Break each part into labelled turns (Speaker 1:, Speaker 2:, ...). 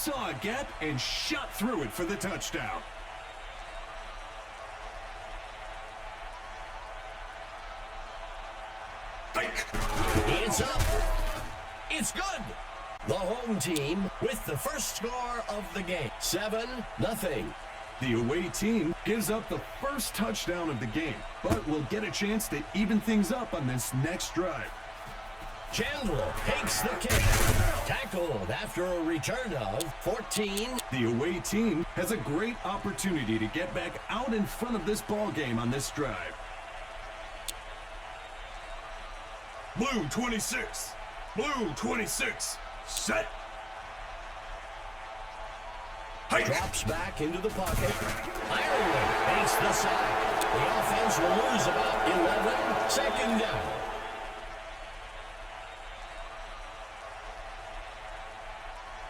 Speaker 1: saw a gap and shot through it for the touchdown.
Speaker 2: It's up. It's good. The home team with the first score of the game. 7-0.
Speaker 1: The away team gives up the first touchdown of the game, but will get a chance to even things up on this next drive.
Speaker 2: Chandler takes the kick. Tackled after a return of 14.
Speaker 1: The away team has a great opportunity to get back out in front of this ball game on this drive.
Speaker 3: Blue 26. Blue 26. Set.
Speaker 2: Hey. Drops back into the pocket. Ireland makes the sack. The offense will lose about 11. Second down.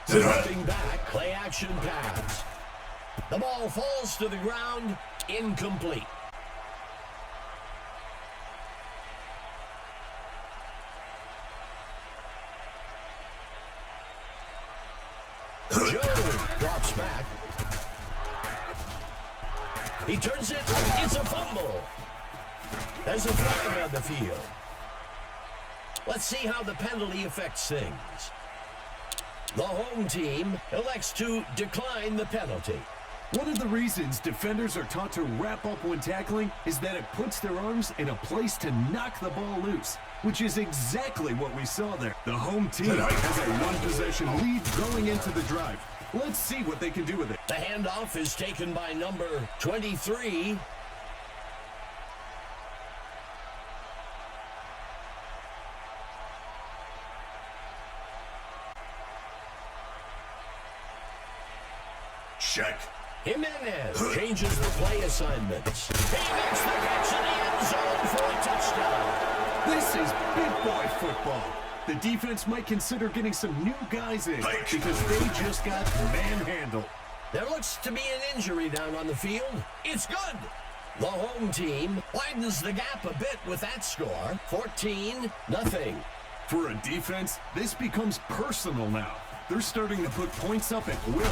Speaker 2: Dropping back, play action pass. The ball falls to the ground, incomplete. Joe drops back. He turns it. It's a fumble. There's a flag on the field. Let's see how the penalty affects things. The home team elects to decline the penalty.
Speaker 1: One of the reasons defenders are taught to wrap up when tackling is that it puts their arms in a place to knock the ball loose, which is exactly what we saw there. The home team has a one-possession lead going into the drive. Let's see what they can do with it.
Speaker 2: The handoff is taken by number 23.
Speaker 3: Check.
Speaker 2: Jimenez changes the play assignments. He makes the catch in the end zone for a touchdown.
Speaker 1: This is big boy football. The defense might consider getting some new guys in because they just got manhandled.
Speaker 2: There looks to be an injury down on the field. It's good. The home team widens the gap a bit with that score. 14-0.
Speaker 1: For a defense, this becomes personal now. They're starting to put points up at will.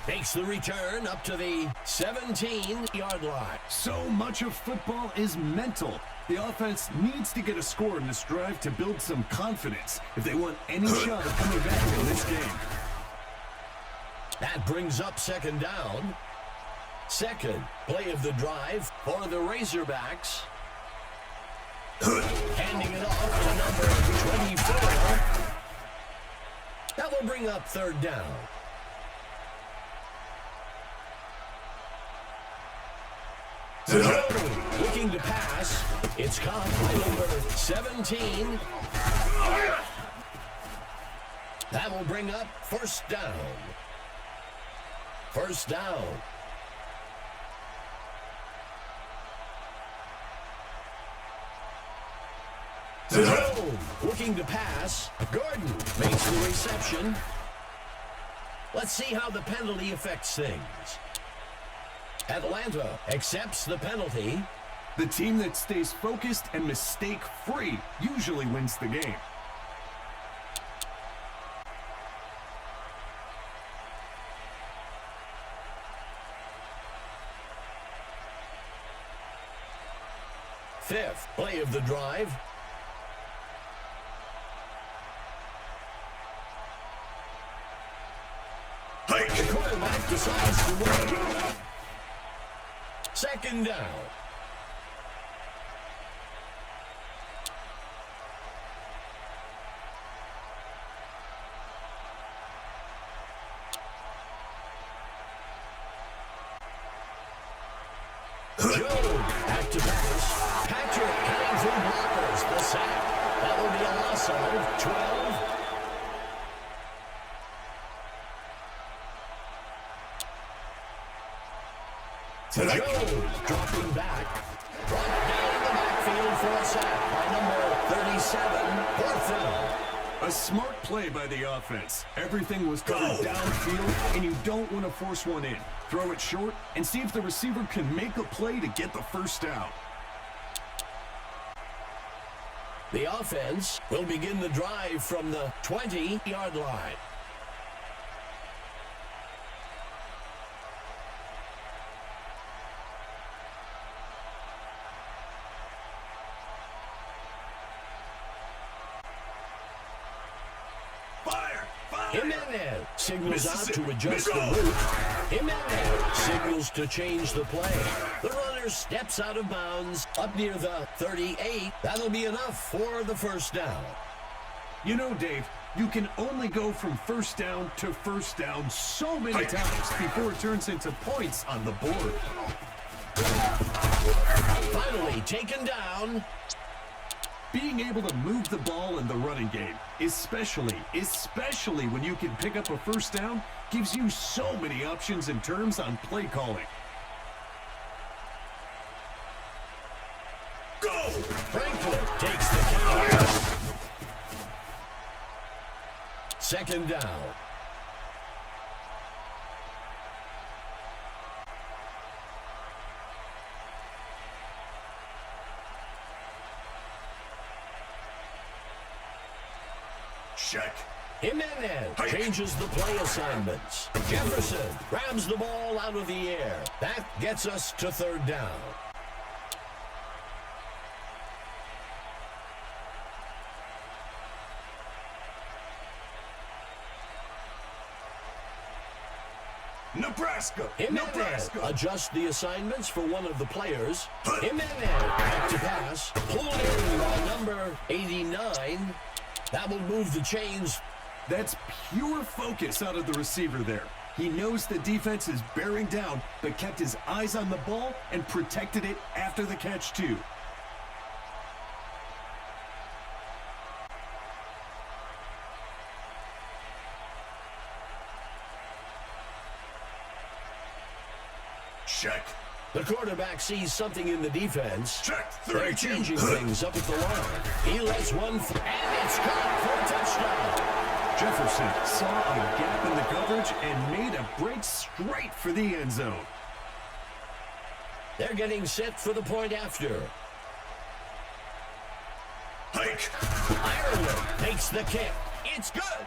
Speaker 2: Makes the return up to the 17-yard line.
Speaker 1: So much of football is mental. The offense needs to get a score in this drive to build some confidence if they want any shot of coming back in this game.
Speaker 2: That brings up second down. Second play of the drive for the Razorbacks. Handing it off to number 24. That will bring up third down. Looking to pass. It's caught by number 17. That will bring up first down. First down. Looking to pass. Gordon makes the reception. Let's see how the penalty affects things. Atlanta accepts the penalty.
Speaker 1: The team that stays focused and mistake-free usually wins the game.
Speaker 2: Fifth play of the drive. The quarterback decides to run. Second down. Joe back to pass. Patrick cutting through blockers. The sack. That will be a loss of 12. Jones dropping back. Brought down in the backfield for a sack by number 37. Fourth down.
Speaker 1: A smart play by the offense. Everything was covered downfield, and you don't want to force one in. Throw it short and see if the receiver can make a play to get the first down.
Speaker 2: The offense will begin the drive from the 20-yard line. Jimenez signals out to adjust the
Speaker 3: Mississippi.
Speaker 2: route. Jimenez signals to change the play. The runner steps out of bounds up near the 38. That'll be enough for the first down.
Speaker 1: You know, Dave, you can only go from first down to first down so many times before it turns into points on the board.
Speaker 2: Finally taken down.
Speaker 1: Being able to move the ball in the running game, especially when you can pick up a first down, gives you so many options and terms on play calling.
Speaker 3: Go!
Speaker 2: Franklin takes the count. Second down.
Speaker 3: Check.
Speaker 2: Jimenez changes the play assignments. Jefferson grabs the ball out of the air. That gets us to third down.
Speaker 3: Nebraska.
Speaker 2: Jimenez adjusts the assignments for one of the players. Jimenez back to pass. Pulled in by number 89. That will move the chains.
Speaker 1: That's pure focus out of the receiver there. He knows the defense is bearing down, but kept his eyes on the ball and protected it after the catch, too.
Speaker 3: Check.
Speaker 2: The quarterback sees something in the defense.
Speaker 3: Check.
Speaker 2: They're
Speaker 3: 32.
Speaker 2: changing things up at the line. He lets one, and it's caught for a touchdown.
Speaker 1: Jefferson saw a gap in the coverage and made a break straight for the end zone.
Speaker 2: They're getting set for the point after.
Speaker 3: Hike.
Speaker 2: Ireland takes the kick. It's good.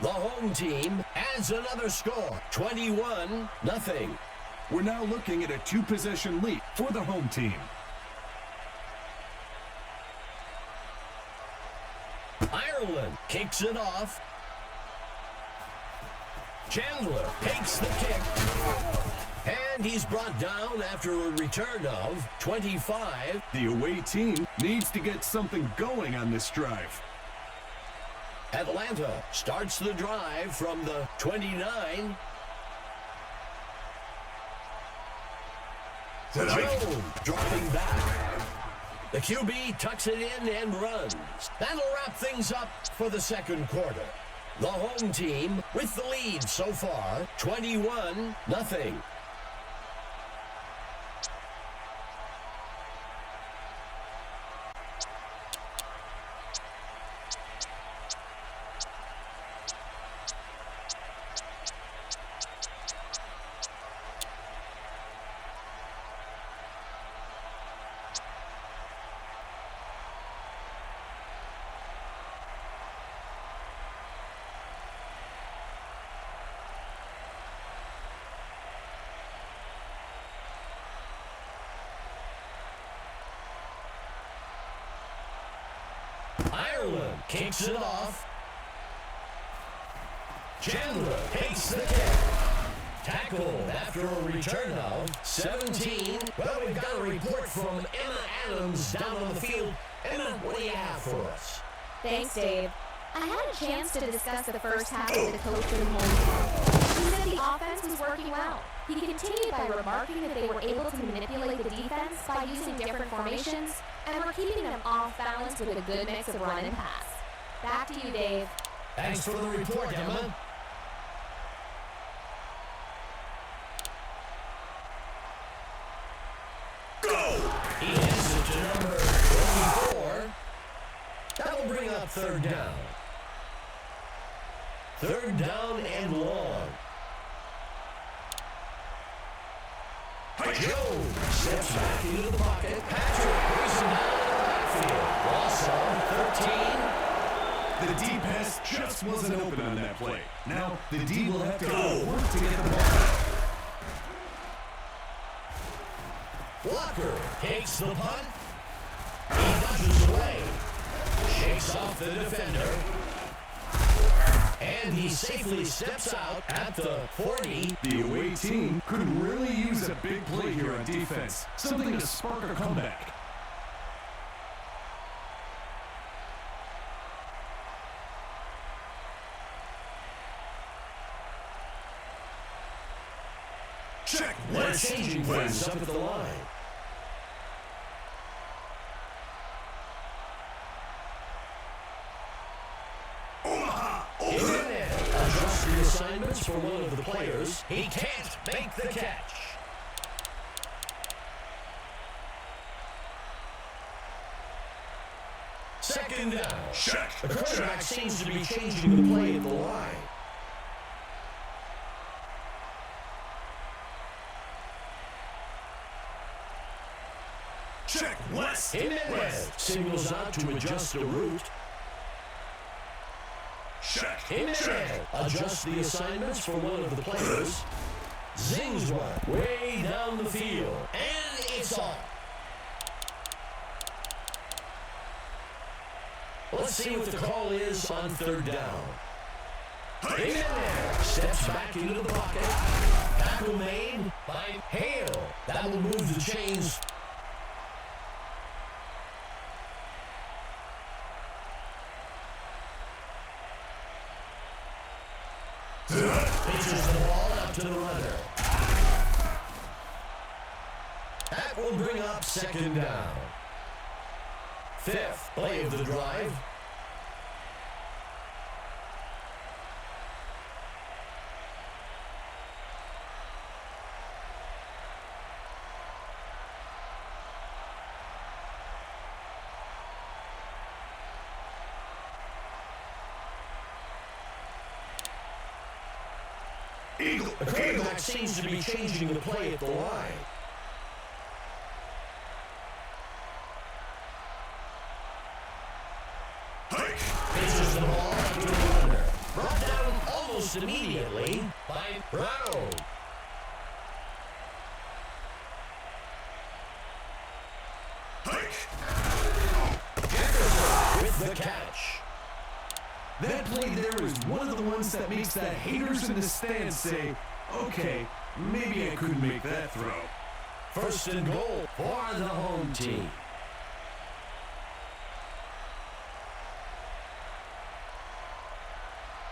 Speaker 2: The home team adds another score. 21-0.
Speaker 1: We're now looking at a two-possession lead for the home team.
Speaker 2: Ireland kicks it off. Chandler takes the kick. And he's brought down after a return of 25.
Speaker 1: The away team needs to get something going on this drive.
Speaker 2: Atlanta starts the drive from the 29. Jones dropping back. The QB tucks it in and runs. That'll wrap things up for the second quarter. The home team with the lead so far, 21-0. Ireland kicks it off. Chandler takes the kick. Tackled after a return of 17. Well, we've got a report from Emma Adams down on the field. Emma, what do you have for us?
Speaker 4: Thanks, Dave. I had a chance to discuss the first half with the coach of the home. He said the offense was working well. He continued by remarking that they were able to manipulate the defense by using different formations and were keeping them off balance with a good mix of run and pass. Back to you, Dave.
Speaker 2: Thanks for the report, Emma.
Speaker 3: Go!
Speaker 2: He hits it to number 24. That'll bring up third down. Third down and long. Jones steps back into the pocket. Patrick racing down the backfield. Loss of 13.
Speaker 1: The D pass just wasn't open on that play. Now, the D will have to go to work to get the ball.
Speaker 2: Walker takes the punt. He dodges away. Shakes off the defender. And And he safely steps out at the 40.
Speaker 1: The away team could really use a big play here on defense. Something to spark a comeback.
Speaker 3: Check.
Speaker 2: They're changing things up at the line. Adjust the assignments for one of the players. He can't make the catch. Second down.
Speaker 3: Check.
Speaker 2: The quarterback seems to be changing the play at the line.
Speaker 3: Check. West.
Speaker 2: Jimenez signals out to adjust the route.
Speaker 3: Check.
Speaker 2: Jimenez adjusts the assignments for one of the players. Zings one way down the field. And it's off. Let's see what the call is on third down. Jimenez steps back into the pocket. Tackle made by Hale. That will move the chains. Pitches the ball out to the runner. That will bring up second down. Fifth play of the drive. The quarterback seems to be changing the play at the line. Pitches the ball out to the runner. Brought down almost immediately by Brown. Jefferson with the catch.
Speaker 1: That play there is one of the ones that makes the haters in the stands say, okay, maybe I couldn't make that throw.
Speaker 2: First and goal for the home team.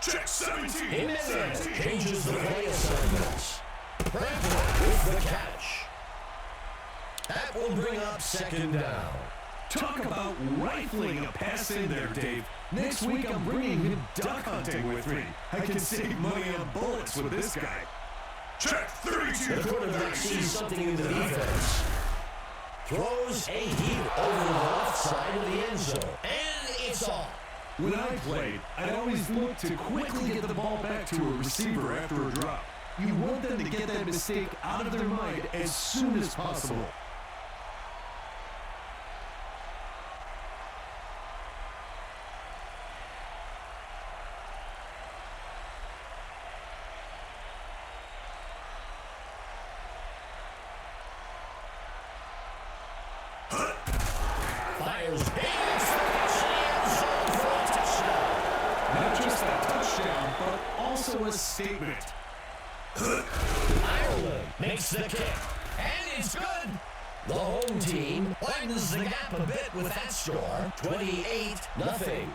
Speaker 3: Check. 17.
Speaker 2: Jimenez changes the play assignments. Bradford with the catch. That will bring up second down.
Speaker 1: Talk about rifling a pass in there, Dave. Next week I'm bringing him duck hunting with me. I can save money on bullets with this guy.
Speaker 3: Check. 32.
Speaker 2: The quarterback sees something in the defense. Throws a heat over the left side of the end zone. And it's off.
Speaker 1: When I played, I'd always look to quickly get the ball back to a receiver after a drop. You want them to get that mistake out of their mind as soon as possible.
Speaker 2: Fires touchdown.
Speaker 1: Not just a touchdown, but also a statement.
Speaker 2: Ireland makes the kick. And it's good. The home team widens the gap a bit with that score. 28-0.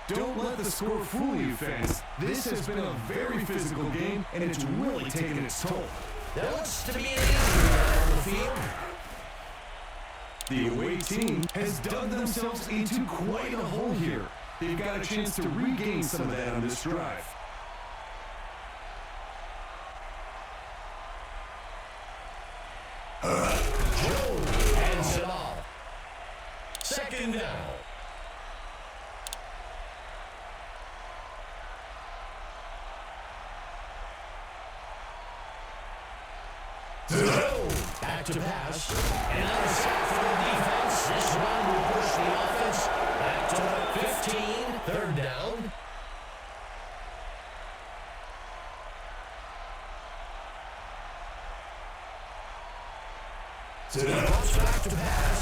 Speaker 1: Don't let the score fool you, fans. This has been a very physical game, and it's really taken its toll.
Speaker 2: There looks to be an injury on the field.
Speaker 1: The away team has dug themselves into quite a hole here. They've got a chance to regain some of that on this drive.
Speaker 2: Jones hands it off. Second down. Back to pass. And on a sack for the defense. This one will push the offense back to the 15. Third down. Drops back to pass.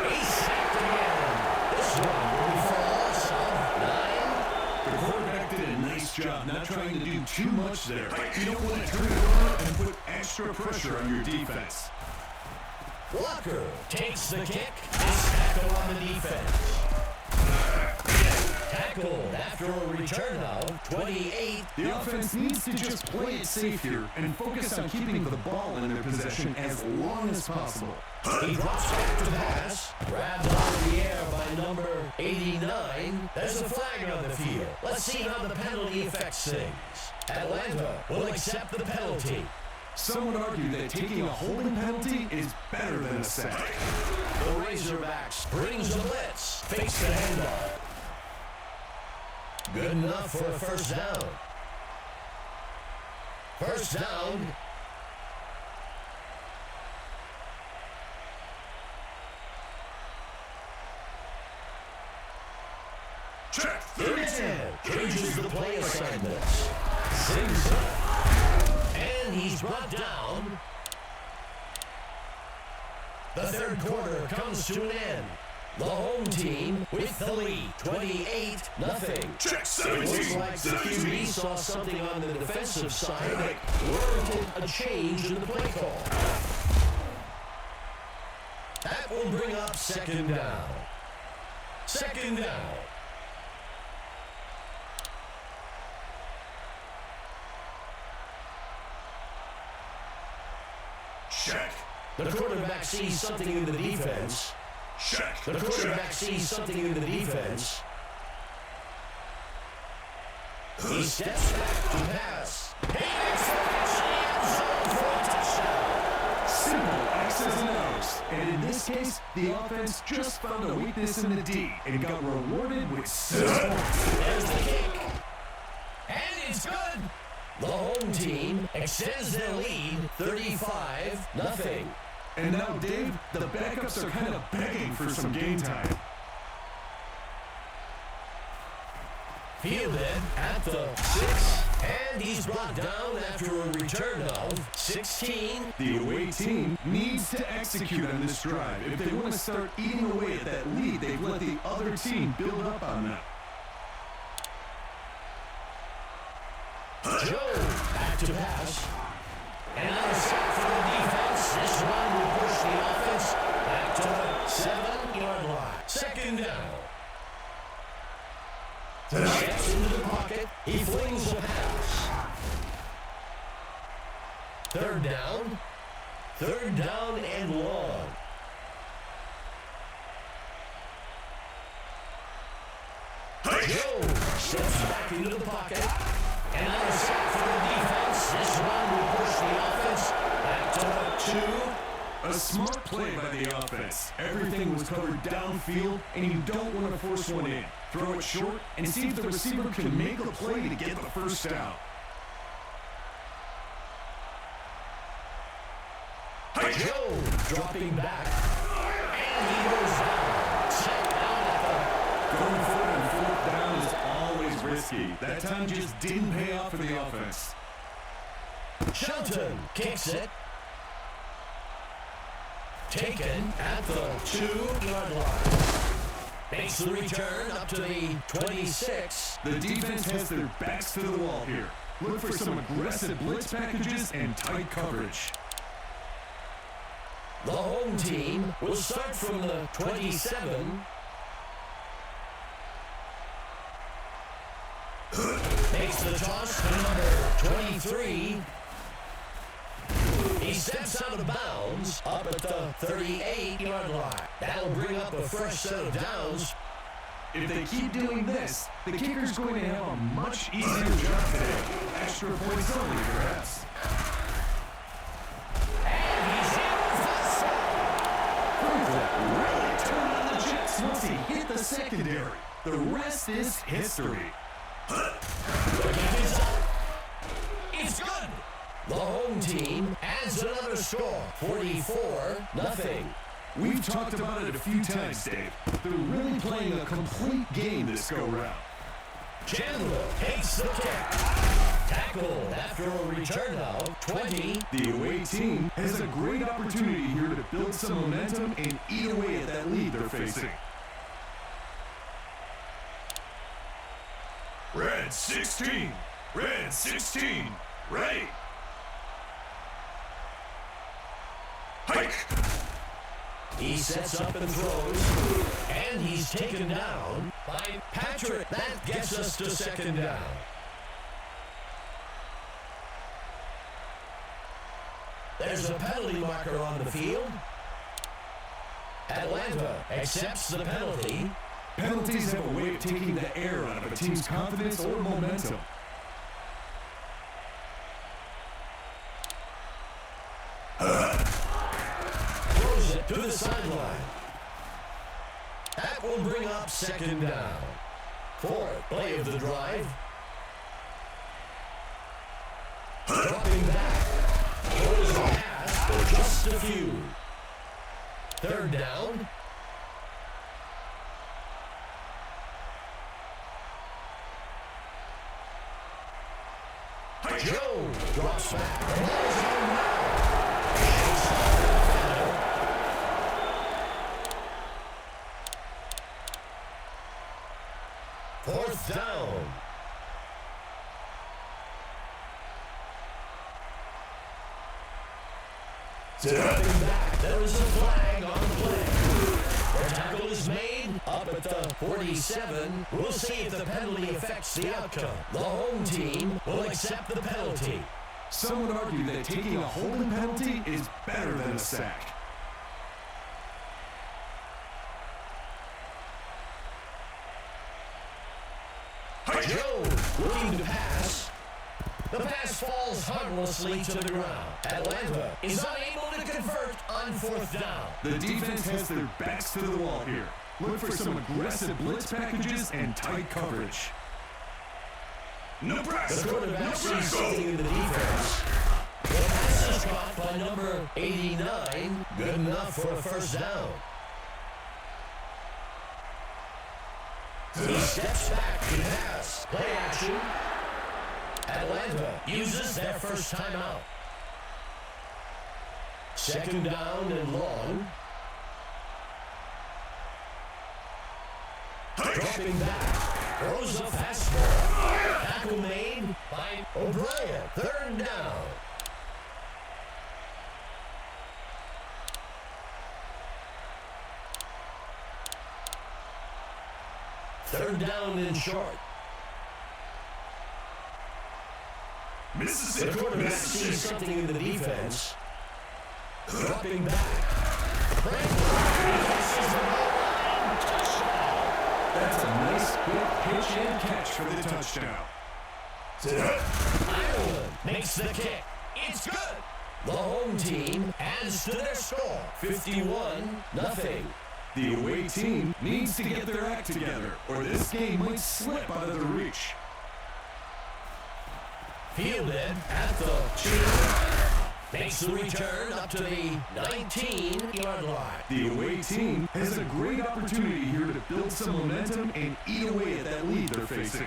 Speaker 2: He's sacked again. This one will be for a loss of 9.
Speaker 1: The quarterback did a nice job not trying to do too much there. You don't want to turn it over and put extra pressure on your defense.
Speaker 2: Walker takes the kick. It's tackle on the defense. Tackled after a return now, 28.
Speaker 1: The offense needs to just play it safe here and focus on keeping the ball in their possession as long as possible.
Speaker 2: He drops back to pass. Grabbed out of the air by number 89. There's a flag on the field. Let's see how the penalty affects things. Atlanta will accept the penalty.
Speaker 1: Some would argue that taking a holding penalty is better than a sack.
Speaker 2: The Razorbacks brings a blitz. Fakes the handoff. Good enough for a first down. First down.
Speaker 3: Check.
Speaker 2: 30-10. Changes the play assignments. Sings up. And he's brought down. The third quarter comes to an end. The home team with the lead, 28-0.
Speaker 3: Check.
Speaker 2: It
Speaker 3: 17.
Speaker 2: looks like the QB saw something on the defensive side that warranted a change in the play call. That will bring up second down. Second down.
Speaker 3: Check.
Speaker 2: The quarterback sees something in the defense.
Speaker 3: Check.
Speaker 2: The quarterback sees something in the defense. He steps back to pass. He makes the catch in the end zone for a touchdown.
Speaker 1: Simple X's and O's. And in this case, the offense just found a weakness in the D and got rewarded with 6 points.
Speaker 2: There's the kick. And it's good. The home team extends their lead 35-0.
Speaker 1: And now, Dave, the backups are kind of begging for some game time.
Speaker 2: Fielded at the 6. And he's brought down after a return of 16.
Speaker 1: The away team needs to execute on this drive if they want to start eating away at that lead they've let the other team build up on them.
Speaker 2: Joe back to pass. And on a sack for the defense. This one will push the offense back to the 7-yard line. Second down. Steps into the pocket. He flings a pass. Third down. Third down and long. Joe steps back into the pocket. And on a sack for the defense, this one will push the offense back to the 2.
Speaker 1: A smart play by the offense. Everything was covered downfield, and you don't want to force one in. Throw it short and see if the receiver can make a play to get the first down.
Speaker 2: Joe dropping back. And he goes down. Set down at
Speaker 1: Going for it on fourth down is always risky. That time just didn't pay off for the offense.
Speaker 2: the... Shelton kicks it. Taken at the 2-yard line. Makes the return up to the 26.
Speaker 1: The defense has their backs to the wall here. Look for some aggressive blitz packages and tight coverage.
Speaker 2: The home team will start from the 27. Makes the toss to number 23. He steps out of bounds up at the 38-yard line. That'll bring up a fresh set of downs.
Speaker 1: If they keep doing this, the kicker's going to have a much easier job today. Extra points only, perhaps.
Speaker 2: And he's in for the sack.
Speaker 1: Cleveland really turned on the Jets once he hit the secondary. The rest is history.
Speaker 2: The kick is up. It's good. The home team adds another score, 44-0.
Speaker 1: We've talked about it a few times, Dave. They're really playing a complete game this go-round.
Speaker 2: Chandler takes the kick. Tackled after a return now, 20.
Speaker 1: The away team has a great opportunity here to build some momentum and eat away at that lead they're facing.
Speaker 3: Red. Red 16. Red 16. Ready. Hike.
Speaker 2: He sets up and throws, and he's taken down by Patrick. That gets us to second down. There's a penalty marker on the field. Atlanta accepts the penalty.
Speaker 1: Penalties have a way of taking the air out of a team's confidence or momentum.
Speaker 2: Throws it to the sideline. That will bring up second down. Fourth play of the drive. Dropping back. Throws a pass for just a few. Third down. Joe drops back. Fourth down. Dropping back. There is a flag on the play. The tackle is made up at the 47. We'll see if the penalty affects the outcome. The home team will accept the penalty.
Speaker 1: Some would argue that taking a holding penalty is better than a sack.
Speaker 2: Joe looking to pass. The pass falls harmlessly to the ground. Atlanta is unable to convert on fourth down.
Speaker 1: The defense has their backs to the wall here. Look for some aggressive blitz packages and tight coverage.
Speaker 3: Nebraska.
Speaker 2: The quarterback sees something in the defense. The pass is caught by number 89. Good enough for a first down. He steps back to pass. Play action. Atlanta uses their first timeout. Second down and long. Dropping back. Throws a fastball. Tackle made by O'Brien. Third down. Third down and short.
Speaker 3: Mississippi.
Speaker 2: The quarterback sees something in the defense. Dropping back.
Speaker 1: That's a nice quick pitch and catch for the touchdown.
Speaker 2: Ireland makes the kick. It's good. The home team adds to their score. 51-0.
Speaker 1: The away team needs to get their act together, or this game might slip out of their reach.
Speaker 2: Fielded at the 2. Makes the return up to the 19-yard line.
Speaker 1: The away team has a great opportunity here to build some momentum and eat away at that lead they're facing.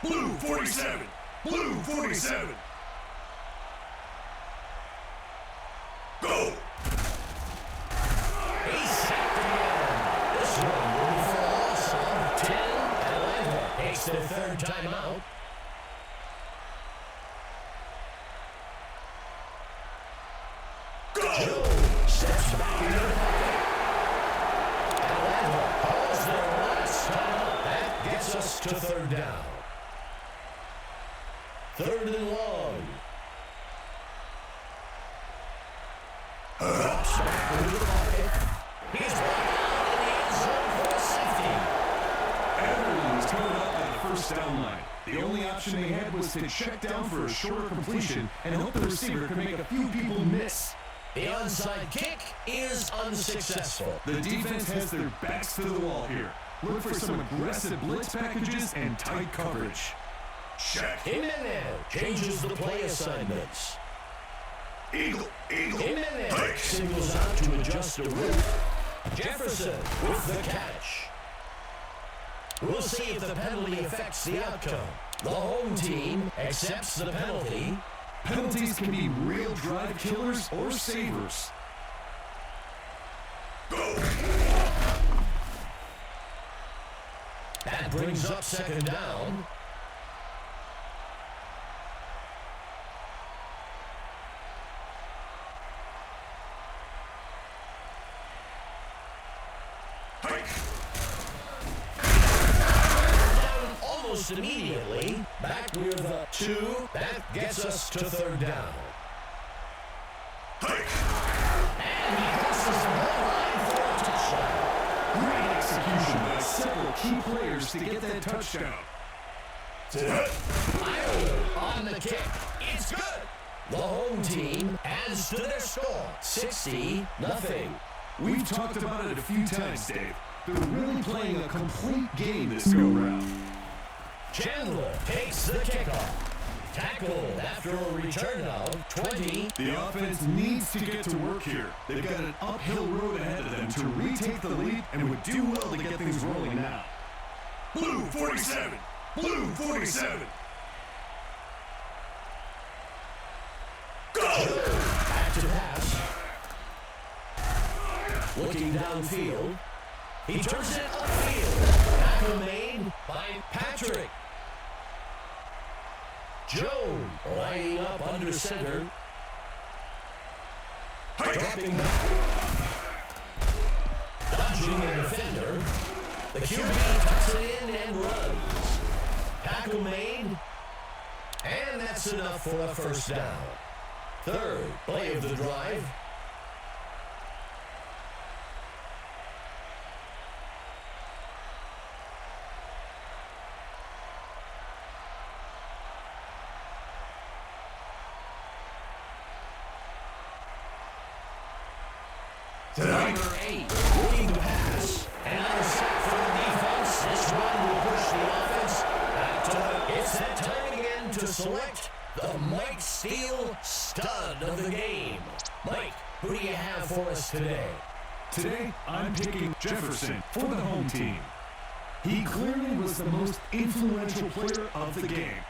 Speaker 3: Blue 47. Blue 47. Go.
Speaker 2: He's sacked again. This one will be for a loss of 10. Atlanta takes their third timeout. Joe steps back into the pocket. Atlanta calls their last timeout. That gets us to third down. Third and long. Drops back into the pocket. He's brought down in the end zone for a safety.
Speaker 1: Everyone was covered up at the first down line. The only option they had was to check down for a shorter completion and hope the receiver could make a few people miss.
Speaker 2: The onside kick is unsuccessful.
Speaker 1: The defense has their backs to the wall here. Look for some aggressive blitz packages and tight coverage.
Speaker 3: Check.
Speaker 2: Jimenez changes the play assignments.
Speaker 3: Eagle. Eagle.
Speaker 2: Jimenez
Speaker 3: Hike.
Speaker 2: singles out to adjust the route. Jefferson with the catch. We'll see if the penalty affects the outcome. The home team accepts the penalty.
Speaker 1: Penalties can be real drive killers or savers.
Speaker 3: Go.
Speaker 2: That brings up second down. almost immediately. Back near the 2. That gets us to third down. And he crosses the goal line for a touchdown.
Speaker 1: Great execution by several key players to get that touchdown.
Speaker 2: Ireland on the kick. It's good. The home team adds to their score, 60-0.
Speaker 1: We've talked about it a few times, Dave. They're really playing a complete game this go-round.
Speaker 2: Chandler takes the kickoff. Tackled after a return of 20.
Speaker 1: The offense needs to get to work here. They've got an uphill road ahead of them to retake the lead and would do well to get things rolling now.
Speaker 3: Blue 47. Blue 47. Go!
Speaker 2: Back to pass. Looking downfield. He turns it upfield. Tackle made by Patrick. Jones lining up under center. Dropping back. Dodging a defender. The QB tucks it in and runs. Tackle made. And that's enough for a first down. Third play of the drive. Number 8, looking to pass, and on a sack for the defense. This one will push the offense back to the... It's that time again to select the Mike Steele stud of the game. Mike, who do you have for us today?
Speaker 1: Today, I'm picking Jefferson for the home team. He clearly was the most influential player of the game.